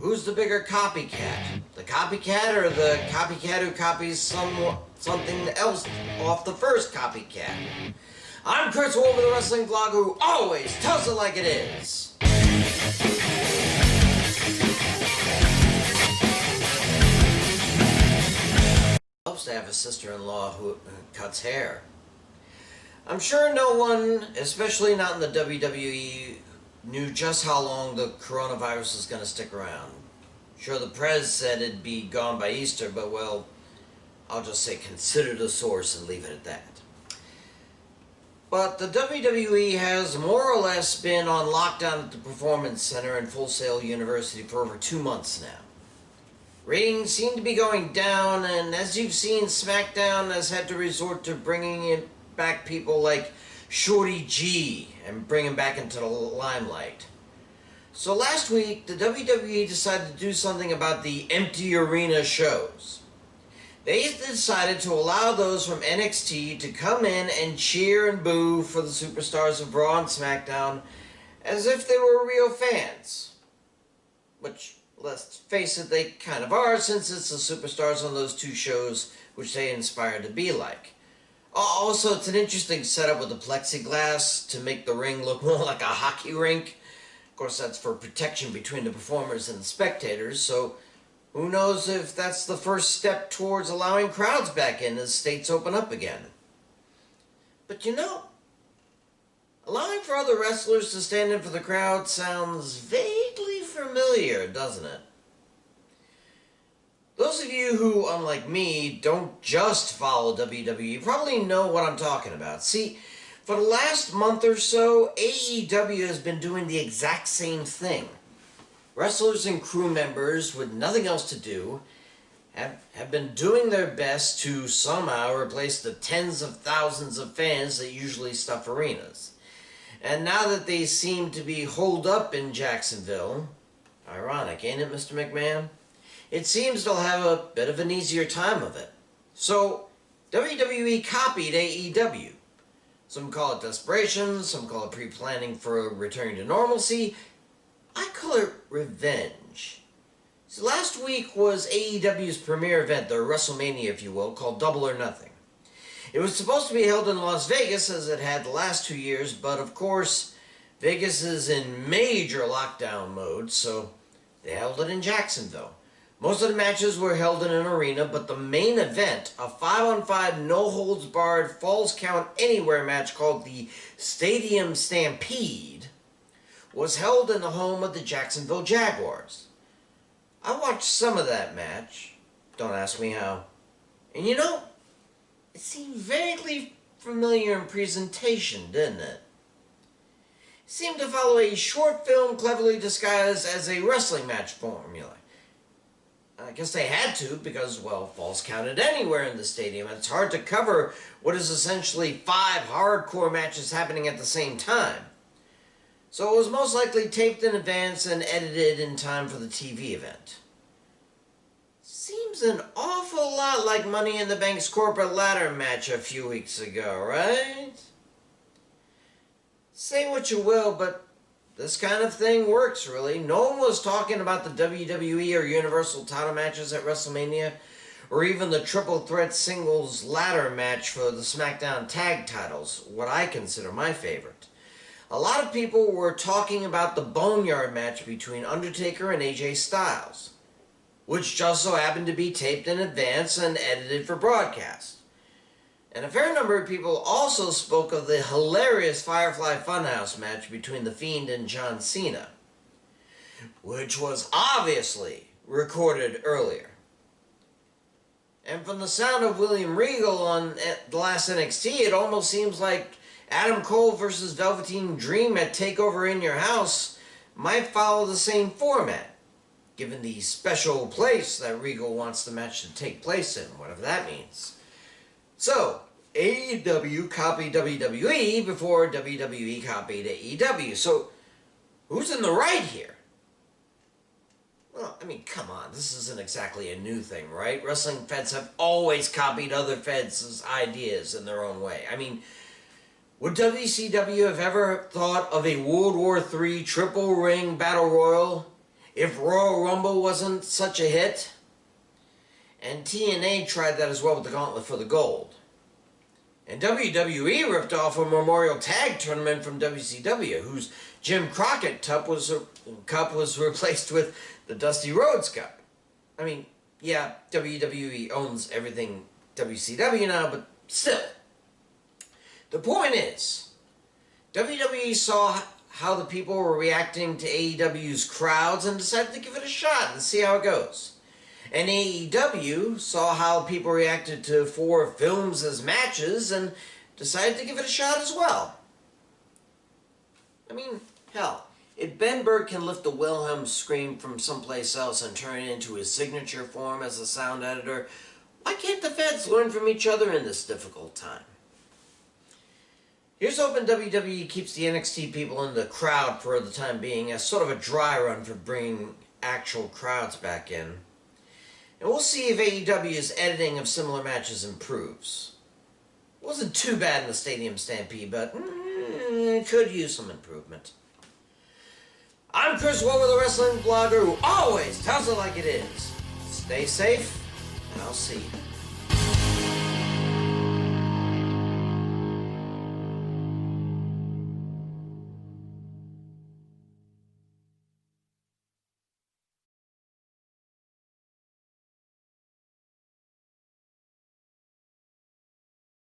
Who's the bigger copycat? The copycat or the copycat who copies something else off the first copycat? I'm Chris Wolvie, the wrestling vlog who always tells it like it is. Helps to have a sister-in-law who cuts hair. I'm sure no one, especially not in the WWE, knew just how long the coronavirus was going to stick around. Sure, the Prez said it'd be gone by Easter, but well, I'll just say consider the source and leave it at that. But the WWE has more or less been on lockdown at the Performance Center in Full Sail University for over 2 months now. Ratings seem to be going down, and as you've seen, SmackDown has had to resort to bringing back people like Shorty G and bring him back into the limelight. So last week, the WWE decided to do something about the empty arena shows. They decided to allow those from NXT to come in and cheer and boo for the superstars of Raw and SmackDown as if they were real fans. Which, let's face it, they kind of are, since it's the superstars on those two shows which they inspired to be like. Also, it's an interesting setup with the plexiglass to make the ring look more like a hockey rink. Of course, that's for protection between the performers and the spectators, so who knows if that's the first step towards allowing crowds back in as states open up again. But you know, allowing for other wrestlers to stand in for the crowd sounds vaguely familiar, doesn't it? Those of you who, unlike me, don't just follow WWE probably know what I'm talking about. See, for the last month or so, AEW has been doing the exact same thing. Wrestlers and crew members with nothing else to do have been doing their best to somehow replace the tens of thousands of fans that usually stuff arenas. And now that they seem to be holed up in Jacksonville, ironic, ain't it, Mr. McMahon? It seems they'll have a bit of an easier time of it. So, WWE copied AEW. Some call it desperation, some call it pre-planning for a return to normalcy. I call it revenge. So last week was AEW's premiere event, their WrestleMania if you will, called Double or Nothing. It was supposed to be held in Las Vegas as it had the last 2 years, but of course, Vegas is in major lockdown mode, so they held it in Jacksonville. Most of the matches were held in an arena, but the main event, a 5-on-5 no-holds-barred Falls Count Anywhere match called the Stadium Stampede, was held in the home of the Jacksonville Jaguars. I watched some of that match, don't ask me how, and you know, it seemed vaguely familiar in presentation, didn't it? It seemed to follow a short film cleverly disguised as a wrestling match formula. I guess they had to because, well, Falls Counted Anywhere in the stadium, and it's hard to cover what is essentially 5 hardcore matches happening at the same time. So it was most likely taped in advance and edited in time for the TV event. Seems an awful lot like Money in the Bank's corporate ladder match a few weeks ago, right? Say what you will, but this kind of thing works, really. No one was talking about the WWE or Universal title matches at WrestleMania, or even the triple threat singles ladder match for the SmackDown tag titles, what I consider my favorite. A lot of people were talking about the Boneyard match between Undertaker and AJ Styles, which just so happened to be taped in advance and edited for broadcast. And a fair number of people also spoke of the hilarious Firefly Funhouse match between The Fiend and John Cena, which was obviously recorded earlier. And from the sound of William Regal on the last NXT, it almost seems like Adam Cole versus Velveteen Dream at TakeOver in Your House might follow the same format, given the special place that Regal wants the match to take place in, whatever that means. So, AEW copied WWE before WWE copied AEW. So, who's in the right here? Well, I mean, come on, this isn't exactly a new thing, right? Wrestling feds have always copied other feds' ideas in their own way. I mean, would WCW have ever thought of a World War III triple ring battle royal if Royal Rumble wasn't such a hit. And TNA tried that as well with the Gauntlet for the Gold. And WWE ripped off a Memorial Tag Tournament from WCW, whose Jim Crockett Cup was replaced with the Dusty Rhodes Cup. I mean, yeah, WWE owns everything WCW now, but still. The point is, WWE saw how the people were reacting to AEW's crowds and decided to give it a shot and see how it goes. And AEW saw how people reacted to 4 films as matches and decided to give it a shot as well. I mean, hell, if Ben Burtt can lift the Wilhelm scream from someplace else and turn it into his signature form as a sound editor, why can't the feds learn from each other in this difficult time? Here's hoping WWE keeps the NXT people in the crowd for the time being as sort of a dry run for bringing actual crowds back in. And we'll see if AEW's editing of similar matches improves. It wasn't too bad in the Stadium Stampede, but could use some improvement. I'm Chris Wolvie, the wrestling blogger who always tells it like it is. Stay safe, and I'll see you.